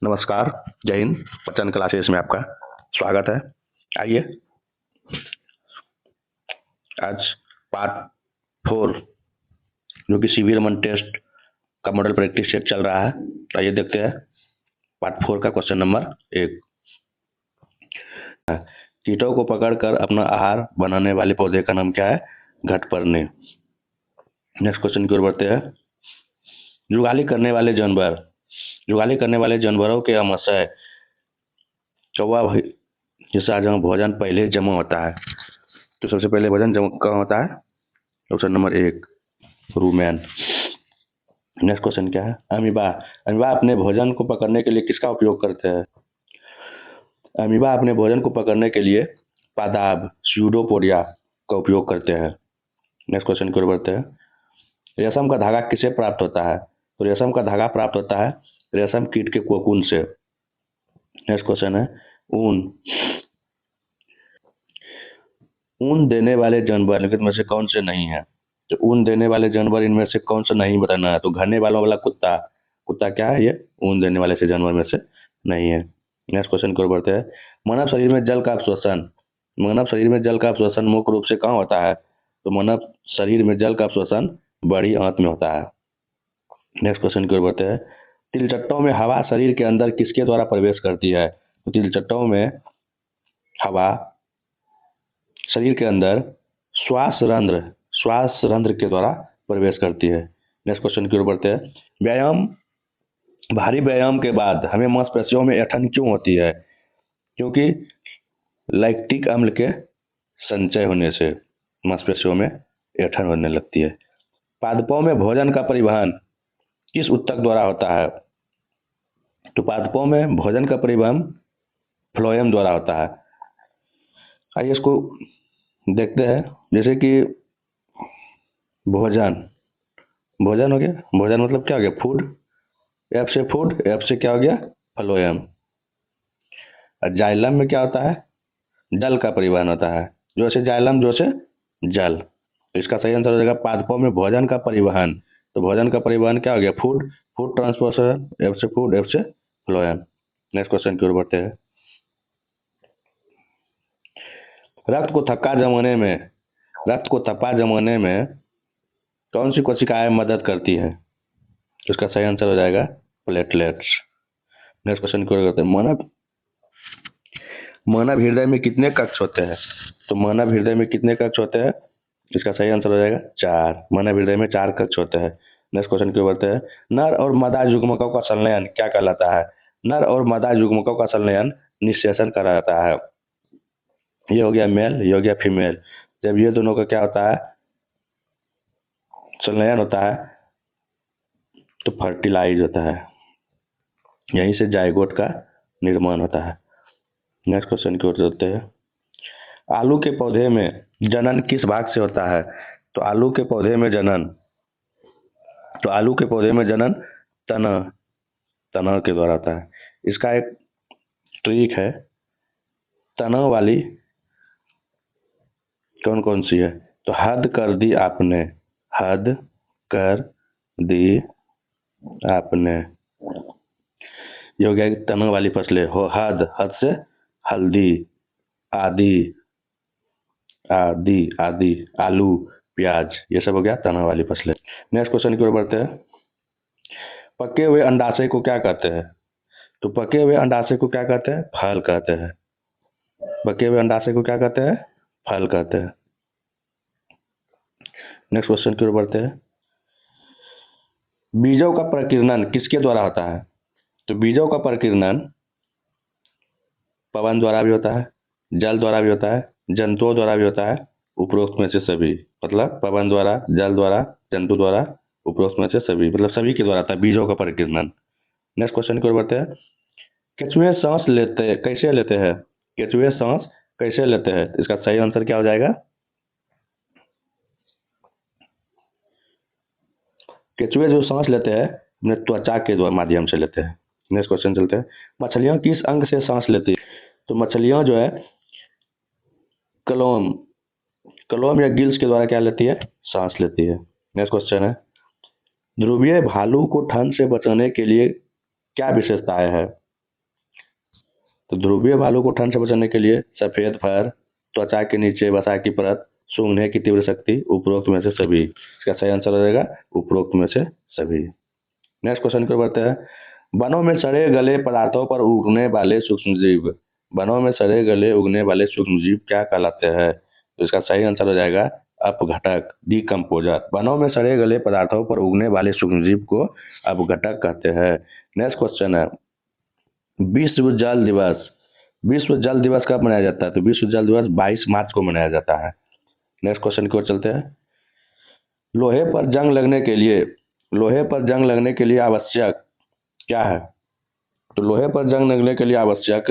नमस्कार, जय हिंद। पतन क्लासेस में आपका स्वागत है। आइए आज पार्ट 4 जो कि सीवी रमन टेस्ट का मॉडल प्रैक्टिस सेट चल रहा है। आइए देखते हैं पार्ट 4 का क्वेश्चन नंबर 1। कीटों को पकड़कर अपना आहार बनाने वाले पौधे का नाम क्या है? घटपर्णी। नेक्स्ट क्वेश्चन की ओर बढ़ते हैं। जुगाली करने वाले जानवरों के आमाशय कौवा जैसा जहाँ भोजन पहले जमा होता है, तो सबसे पहले भोजन जमा कहाँ होता है? Option number 1 rumen. Next question क्या है? अमीबा अपने भोजन को पकड़ने के लिए किसका उपयोग करते हैं? अमीबा अपने भोजन को पकड़ने के लिए पादाब स्यूडोपोडिया का उपयोग करते हैं। नेक्स्ट क्वेश्चन की ओर बढ़ते हैं। रेशम का धागा किसे प्राप्त होता है? तो रेशम का धागा प्राप्त होता है रेशम कीट के कोकून से। नेक्स्ट क्वेश्चन है ऊन देने वाले जानवर निम्नलिखित में से कौन से नहीं है? तो ऊन देने वाले जानवर इनमें से कौन सा नहीं बताना है? तो घने बालों वाला कुत्ता क्या है? ये ऊन देने वाले से जानवर में से नहीं है। नेक्स्ट क्वेश्चन की ओर बढ़ते हैं। मानव शरीर में जल का अवशोषण मुख्य रूप से कहाँ होता है? तो मानव शरीर में जल का अवशोषण बड़ी आंत में होता है। नेक्स्ट क्वेश्चन की ओर बढ़ते हैं। तिलचट्टों में हवा शरीर के अंदर किसके द्वारा प्रवेश करती है? तो तिलचट्टों में हवा शरीर के अंदर श्वास रंध्र के द्वारा प्रवेश करती है। नेक्स्ट क्वेश्चन की ओर बढ़ते हैं। भारी व्यायाम के बाद हमें मांसपेशियों में ऐंठन क्यों होती है? क्योंकि लैक्टिक अम्ल के संचय होने से मांसपेशियों में ऐंठन होने लगती है। पादपों में भोजन का परिवहन किस ऊतक द्वारा होता है? तो पादपों में भोजन का परिवहन फ्लोएम द्वारा होता है। आइए इसको देखते हैं। जैसे कि भोजन हो गया। भोजन मतलब क्या हो गया? फूड। एफ से क्या हो गया? फ्लोएम। और जाइलम में क्या होता है? जल का परिवहन होता है। जो से जाइलम, जो से जल। तो इसका सही आंसर हो जाएगा पादपों में भोजन का परिवहन। तो भोजन का परिवहन क्या हो गया? Food transportation. एफ से फूड, एफ से फ्लोएम। नेक्स्ट क्वेश्चन की ओर बढ़ते हैं। रक्त को थप्पा जमाने में कौन सी कोशिकाएं मदद करती है? इसका सही आंसर हो जाएगा प्लेटलेट्स। नेक्स्ट क्वेश्चन की ओर करते हैं। मानव हृदय में कितने कक्ष होते हैं? तो मानव हृदय में कितने कक्ष होते हैं? इसका सही आंसर हो जाएगा 4। मानव हृदय में 4 कक्ष होते हैं। नेक्स्ट क्वेश्चन की ओर बढ़ते हैं। नर और मादा युग्मकों का संलयन क्या कहलाता है? नर और मादा युग्मकों का संलयन निषेचन कहलाता है। ये हो गया मेल, ये हो गया फीमेल। जब ये दोनों का क्या होता है? संलयन होता है तो फर्टिलाइज होता है। यहीं से जायगोट का निर्माण होता है। नेक्स्ट क्वेश्चन की ओर चलते हैं। आलू के पौधे में जनन किस भाग से होता है? तो आलू के पौधे में जनन तना के द्वारा होता है। इसका एक ट्रिक है। तना वाली कौन कौन सी है? तो हद कर दी आपने। ये हो गया तना वाली फसलें हो। हद से हल्दी, आदि आलू, प्याज, ये सब हो गया तना वाली फसलें। नेक्स्ट क्वेश्चन की ओर बढ़ते हैं। पके हुए अंडाशय को क्या कहते हैं? तो पके हुए अंडाशय को क्या कहते हैं? फल कहते हैं। पके हुए अंडाशय को क्या कहते हैं? फल कहते हैं। नेक्स्ट क्वेश्चन की ओर बढ़ते हैं। बीजों का प्रकीर्णन किसके द्वारा होता है? तो बीजों का प्रकीर्णन पवन द्वारा भी होता है, जल द्वारा भी होता है, जंतुओं द्वारा भी होता है, उपरोक्त में से सभी। मतलब पवन द्वारा, जल द्वारा, जंतु द्वारा, उपरोक्त में से सभी, मतलब सभी के द्वारा था बीजों का प्रकीर्णन। नेक्स्ट क्वेश्चन की ओर बढ़ते हैं। केचुए सांस कैसे लेते हैं? इसका सही आंसर क्या हो जाएगा? केचुए जो सांस लेते हैं अपने त्वचा के माध्यम से लेते हैं। नेक्स्ट क्वेश्चन चलते हैं। मछलियां किस अंग से सांस लेती है? तो मछलियां जो है कलोम या गिल्स के द्वारा क्या लेती है? सांस लेती है। नेक्स्ट क्वेश्चन है। ध्रुवीय भालू को ठंड से बचाने के लिए क्या विशेषताएं है? तो ध्रुवीय भालू को ठंड से बचाने के लिए सफेद फर, त्वचा के नीचे वसा की परत, सूंघने की तीव्र शक्ति, उपरोक्त में से सभी। इसका सही आंसर हो जाएगा उपरोक्त में से सभी। नेक्स्ट क्वेश्चन को बढ़ते हैं। वनों में सड़े गले पदार्थों पर उगने वाले सूक्ष्मजीव, वनों में सड़े गले उगने वाले सूक्ष्मजीव क्या कहलाते हैं? तो इसका सही आंसर हो जाएगा अपघटक, डिकम्पोजर। वनों में सड़े गले पदार्थों पर उगने वाले सूक्ष्मजीव को अपघटक कहते हैं। नेक्स्ट क्वेश्चन है, विश्व जल दिवस, विश्व जल दिवस कब मनाया जाता है? तो विश्व जल दिवस 22 मार्च को मनाया जाता है। नेक्स्ट क्वेश्चन की ओर चलते हैं। लोहे पर जंग लगने के लिए, लोहे पर जंग लगने के लिए आवश्यक क्या है? तो लोहे पर जंग लगने के लिए आवश्यक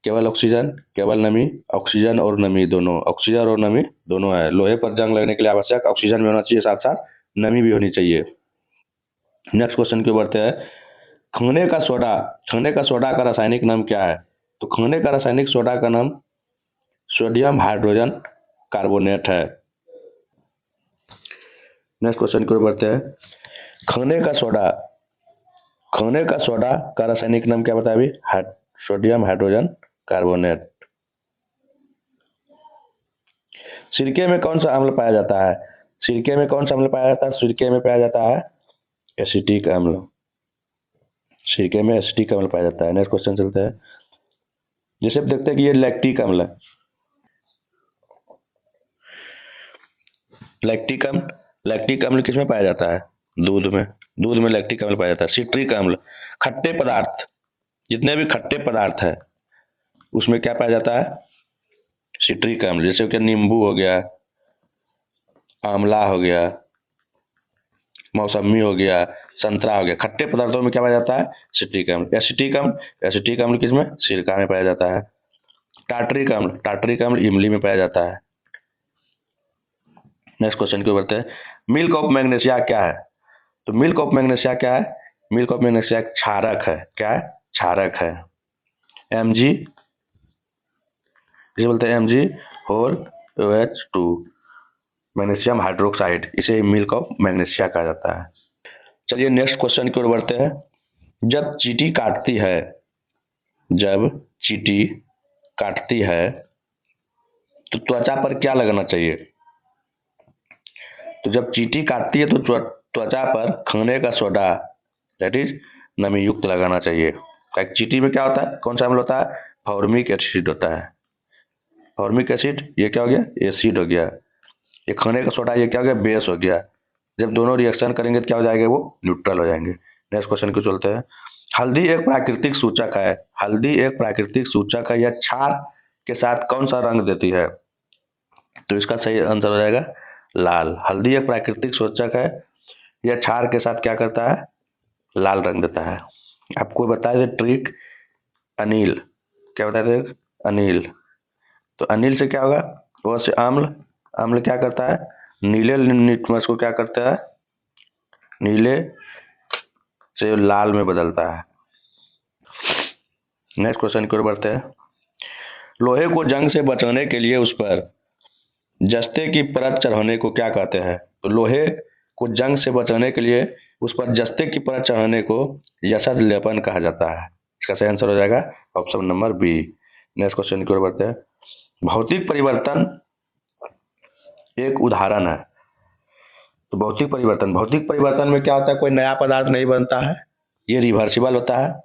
केवल ऑक्सीजन, केवल नमी, ऑक्सीजन और नमी दोनों, ऑक्सीजन और नमी दोनों है। लोहे पर जंग लगने के लिए आवश्यक ऑक्सीजन भी होना चाहिए, साथ साथ नमी भी होनी चाहिए। नेक्स्ट क्वेश्चन की ओर बढ़ते हैं। खाने का सोडा, खाने का सोडा का रासायनिक नाम क्या है? तो खाने का रासायनिक सोडा का नाम सोडियम हाइड्रोजन कार्बोनेट है। नेक्स्ट क्वेश्चन की ओर बढ़ते हैं। खाने का सोडा, खाने का सोडा का रासायनिक नाम क्या बताया अभी? Sodium hydrogen carbonate. सिरके में कौन सा अम्ल पाया जाता है? सिरके में कौन सा अम्ल पाया जाता है? सिरके में पाया जाता है एसिटिक अम्ल, सिरके में एसिटिक अम्ल पाया जाता है। नेक्स्ट क्वेश्चन चलते हैं। जैसे आप देखते हैं कि ये लैक्टिक अम्ल है, लैक्टिक अम्ल, लैक्टिक अम्ल किसमें पाया जाता है? दूध में, दूध में लैक्टिक अम्ल पाया जाता है। सिट्रिक अम्ल, खट्टे पदार्थ, जितने भी खट्टे पदार्थ है उसमें क्या पाया जाता है? सिट्रिक अम्ल। जैसे कि नींबू हो गया, आंवला हो गया, मौसमी हो गया, संतरा हो गया, खट्टे पदार्थों में क्या पाया जाता है? सिट्रिक अम्ल। एसिटिक अम्ल, एसिटिक अम्ल किसमें? सिरका में पाया जाता है। टार्टरिक अम्ल, टार्टरिक अम्ल इमली में पाया जाता है। नेक्स्ट क्वेश्चन की ओर बढ़ते हैं। मिल्क ऑफ मैग्नीशिया क्या है? तो मिल्क ऑफ मैग्नीशिया क्या है? मिल्क ऑफ मैग्नीशिया क्षारक है। क्या है? क्षारक है। Mg, इसे बोलते हैं Mg और OH2, मैग्नीशियम हाइड्रोक्साइड, इसे मिल्क ऑफ मैग्नीशिया कहा जाता है। चलिए नेक्स्ट क्वेश्चन की ओर बढ़ते हैं। जब चींटी काटती है, जब चींटी काटती है तो त्वचा पर क्या लगाना चाहिए? तो जब चींटी काटती है तो त्वचा पर खाने का सोडा, दैट इज नमी युक्त लगाना चाहिए। चींटी में क्या होता है? कौन सा अम्ल होता है? फॉर्मिक एसिड होता है। फॉर्मिक एसिड ये क्या हो गया? एसिड हो गया। ये खाने का सोडा ये क्या हो गया? बेस हो गया। जब दोनों रिएक्शन करेंगे तो क्या हो जाएंगे? वो न्यूट्रल हो जाएंगे। नेक्स्ट क्वेश्चन को चलते हैं। हल्दी एक प्राकृतिक सूचक है, हल्दी एक प्राकृतिक सूचक है, यह क्षार के साथ कौन सा रंग देती है? तो इसका सही आंसर हो जाएगा लाल। हल्दी एक प्राकृतिक सूचक है, यह क्षार के साथ क्या करता है? लाल रंग देता है। आपको बताया था ट्रिक अनिल, क्या बताया थे? अनिल। तो अनिल से क्या होगा? वो से अम्ल, अम्ल क्या करता है? नीले लिटमस को क्या करता है? नीले से लाल में बदलता है। नेक्स्ट क्वेश्चन की ओर बढ़ते हैं। लोहे को जंग से बचाने के लिए उस पर जस्ते की परत चढ़ाने को क्या कहते हैं? तो लोहे को जंग से बचाने के लिए उस पर जस्ते की परत चढ़ाने को यशद लेपन कहा जाता है। इसका सही आंसर हो जाएगा option number B. Next question की ओर बढ़ते हैं। भौतिक परिवर्तन एक उदाहरण है। तो भौतिक परिवर्तन, भौतिक परिवर्तन में क्या होता है? कोई नया पदार्थ नहीं बनता है, ये रिवर्सिबल होता है,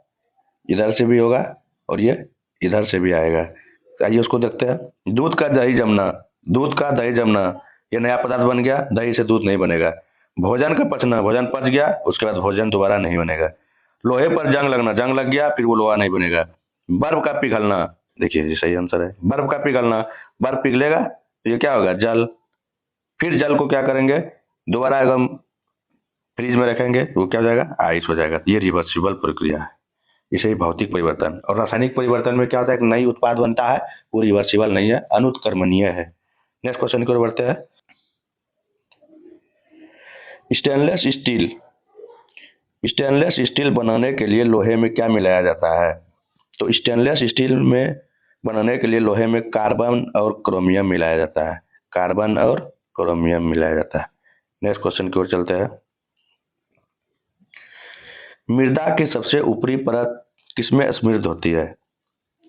इधर से भी होगा और ये इधर से भी आएगा। तो आइए उसको देखते हैं। दूध का दही जमना, दूध का दही जमना, ये नया पदार्थ बन गया, दही से दूध नहीं बनेगा। भोजन का पचना, भोजन पच गया उसके बाद भोजन दोबारा नहीं बनेगा। लोहे पर जंग लगना, जंग लग गया फिर वो लोहा नहीं बनेगा। बर्फ का पिघलना, देखिए ये सही आंसर है, बर्फ का पिघलना, बर्फ पिघलेगा तो ये क्या होगा? जल। फिर जल को क्या करेंगे? दोबारा अगर हम फ्रीज में रखेंगे तो वो क्या हो जाएगा? आइस हो जाएगा। ये रिवर्सिबल प्रक्रिया है, इसे ही भौतिक परिवर्तन। और रासायनिक परिवर्तन में क्या होता है? एक नई उत्पाद बनता है, वो रिवर्सिबल नहीं है, अनुत्क्रमणीय है। नेक्स्ट क्वेश्चन की ओर बढ़ते हैं। स्टेनलेस स्टील, स्टेनलेस स्टील बनाने के लिए लोहे में क्या मिलाया जाता है? तो स्टेनलेस स्टील में बनाने के लिए लोहे में कार्बन और क्रोमियम मिलाया जाता है, कार्बन और क्रोमियम मिलाया जाता है। नेक्स्ट क्वेश्चन की ओर चलते हैं। मृदा की सबसे ऊपरी परत किसमें समृद्ध होती है?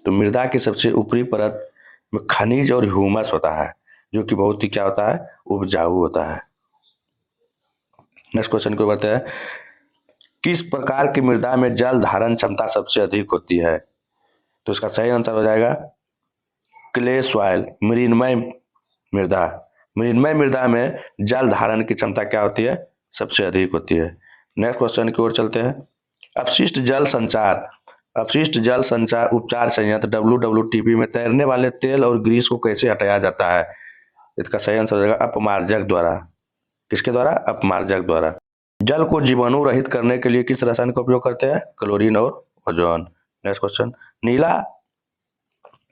तो मृदा की सबसे ऊपरी परत में खनिज और ह्यूमस होता है, जो कि बहुत ही क्या होता है, उपजाऊ होता है। नेक्स्ट क्वेश्चन को बताते हैं, किस प्रकार की मृदा में जल धारण क्षमता सबसे अधिक होती है? तो इसका सही आंसर हो जाएगा क्ले सॉइल, मृणमय मृदा। मृणमय मृदा में जल धारण की क्षमता क्या होती है, सबसे अधिक होती है। नेक्स्ट क्वेश्चन की ओर चलते हैं, अपशिष्ट जल संचार, अपशिष्ट जल संचार उपचार संयंत्र WWTP में तैरने वाले तेल और ग्रीस को कैसे हटाया जाता है? इसका सही आंसर हो जाएगा अपमार्जक द्वारा। किसके द्वारा? अपमार्जक द्वारा। जल को जीवाणु रहित करने के लिए किस रसायन का उपयोग करते हैं? क्लोरीन और ओजोन। नेक्स्ट क्वेश्चन, नीला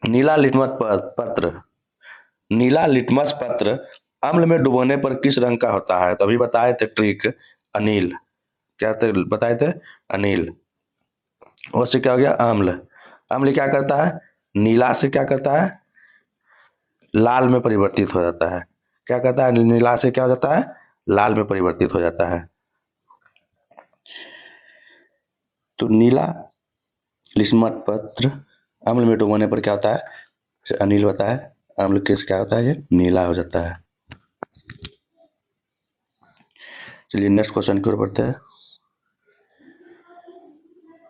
नीला लिटमस पत्र, नीला लिटमस पत्र अम्ल में डुबोने पर किस रंग का होता है? तो अभी बताए थे ट्रिक, अनिल। क्या थे बताए थे? अनिल। उससे क्या हो गया? अम्ल। अम्ल क्या करता है? नीला से क्या करता है? लाल में परिवर्तित हो जाता है। क्या करता है? नीला से क्या हो जाता है? लाल में परिवर्तित हो जाता है। तो नीला लिटमस पत्र अम्ल में डुबोने पर क्या होता है? अनिल होता है। अम्ल किस क्या होता है? ये नीला हो जाता है। चलिए नेक्स्ट क्वेश्चन की ओर बढ़ते हैं।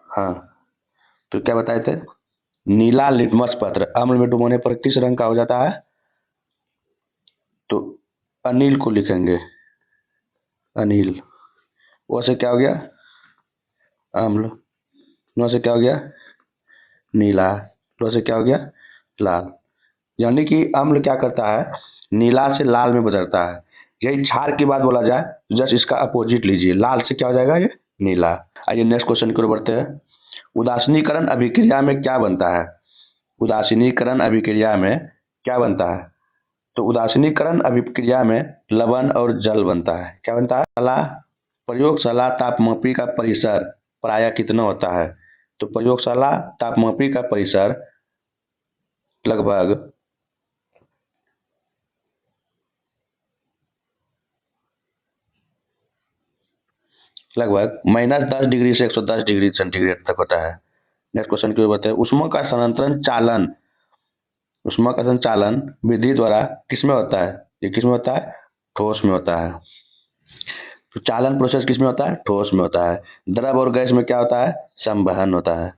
हाँ, तो क्या बताए थे? नीला लिटमस पत्र अम्ल में डुबोने पर किस रंग का हो जाता है? तो अनिल को लिखेंगे, अनिल। वो से क्या हो गया? अम्ल। नो से क्या हो गया? नीला। लो से क्या हो गया? लाल। यानी कि अम्ल क्या करता है? नीला से लाल में बदलता है। यही क्षार की बात बोला जाए, जस्ट इसका अपोजिट लीजिए, लाल से क्या हो जाएगा? ये नीला। आइए नेक्स्ट क्वेश्चन की ओर बढ़ते हैं। उदासीनीकरण अभिक्रिया में क्या बनता है? उदासीनीकरण अभिक्रिया में क्या बनता है? तो उदासीनीकरण अभिक्रिया में लवण और जल बनता है। क्या बनता है? प्रयोगशाला तापमापी का परिसर प्रायः कितना होता है? तो प्रयोगशाला तापमापी का परिसर लगभग -10 डिग्री से 110 डिग्री सेंटीग्रेड तक होता है। नेक्स्ट क्वेश्चन की ओर बढ़ते हैं। ऊष्मा का संचालन विधि द्वारा किसमें होता है? ये किसमें होता है? ठोस में होता है। तो चालन प्रोसेस किसमें होता है? ठोस में होता है। द्रव और गैस में क्या होता है? संवहन होता है।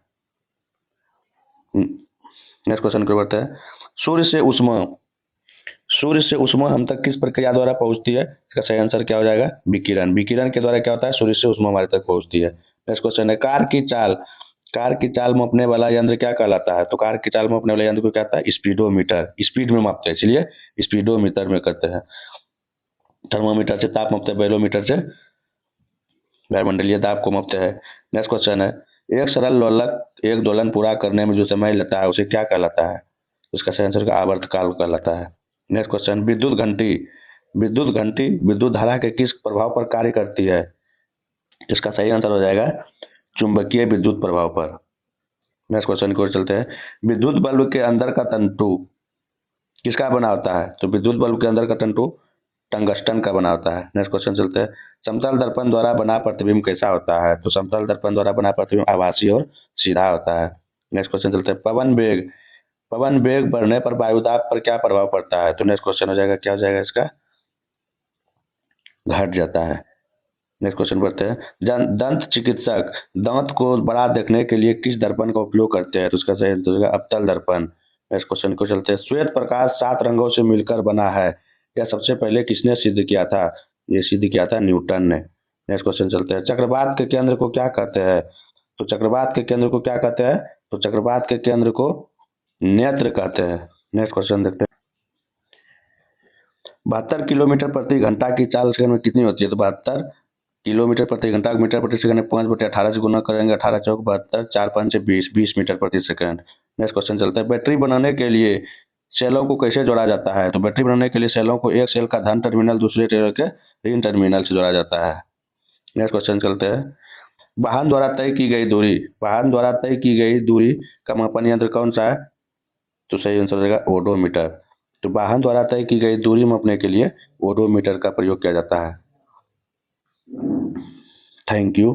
नेक्स्ट क्वेश्चन की ओर बढ़ते हैं। सूर्य से ऊष्मा सूर्य से ऊष्मा हम तक किस प्रक्रिया द्वारा पहुंचती है? इसका सही आंसर क्या हो जाएगा? विकिरण। विकिरण के द्वारा क्या होता है? सूर्य से ऊष्मा हमारे तक पहुंचती है। नेक्स्ट क्वेश्चन है, कार की चाल मापने वाला यंत्र क्या कहलाता है? तो कार की चाल मापने वाला यंत्र को क्या कहता है? स्पीडोमीटर। स्पीड में मापते हैं, इसलिए स्पीडोमीटर में करते हैं। थर्मोमीटर से ताप मापते हैं, बैरोमीटर से वायुमंडलीय दाब को मापते हैं। नेक्स्ट क्वेश्चन है, एक सरल लोलक एक दोलन पूरा करने में जो समय लेता है उसे क्या कहलाता है? उसका सही आंसर आवर्तकाल कहलाता है। नेक्स्ट क्वेश्चन, विद्युत घंटी विद्युत धारा के किस प्रभाव पर कार्य करती है? इसका सही आंसर हो जाएगा चुंबकीय विद्युत प्रभाव पर। नेक्स्ट क्वेश्चन की ओर चलते हैं। विद्युत बल्ब के अंदर का तंतु किसका बना होता है? तो विद्युत बल्ब के अंदर का तंतु टंगस्टन का बना होता है। नेक्स्ट क्वेश्चन चलते हैं। समतल दर्पण द्वारा बना प्रतिबिंब कैसा होता है? तो समतल दर्पण द्वारा बना प्रतिबिंब आभासी और सीधा होता है। नेक्स्ट क्वेश्चन चलते हैं। पवन वेग बढ़ने पर वायुदाब पर क्या प्रभाव पड़ता है? तो नेक्स्ट क्वेश्चन हो जाएगा, क्या हो जाएगा इसका? घट जाता है। नेक्स्ट क्वेश्चन बढ़ते हैं। दंत चिकित्सक दांत को बड़ा देखने के लिए किस दर्पण का उपयोग करते हैं? तो उसका सही आंसर होगा अवतल दर्पण। नेक्स्ट क्वेश्चन को चलते हैं। श्वेत प्रकाश 7 रंगों से मिलकर बना है, यह सबसे पहले किसने सिद्ध किया था? ये सिद्ध किया था न्यूटन ने। नेक्स्ट क्वेश्चन चलते हैं। चक्रवात के केंद्र को क्या कहते हैं? तो चक्रवात के केंद्र को क्या कहते हैं? तो चक्रवात के केंद्र को नेत्र कहते हैं। नेक्स्ट क्वेश्चन देखते हैं। 72 किलोमीटर प्रति घंटा की चाल सेकंड में कितनी होती है? तो 72 किलोमीटर प्रति घंटा मीटर प्रति सेकंड में 5/18 से गुना करेंगे, 18 चौक 72, 4 5 से 20 मीटर प्रति सेकंड। नेक्स्ट क्वेश्चन चलता है। बैटरी बनाने के लिए सेलों को कैसे जोड़ा जाता है? तो बैटरी बनाने के लिए सेलों को एक सेल का धन टर्मिनल दूसरे सेल के ऋण टर्मिनल से जोड़ा जाता है। नेक्स्ट क्वेश्चन चलते हैं। वाहन द्वारा तय की गई दूरी का मापन यंत्र कौन सा है? तो सही आंसर हो जाएगा ओडोमीटर। तो वाहन द्वारा तय की गई दूरी मापने के लिए ओडोमीटर का प्रयोग किया जाता है। Thank you.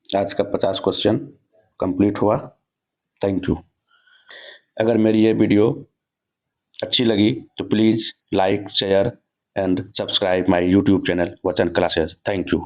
आज का 50 क्वेश्चन कंप्लीट हुआ। Thank you. अगर मेरी ये वीडियो अच्छी लगी तो please like share and subscribe my YouTube channel वचन क्लासेस। Thank you.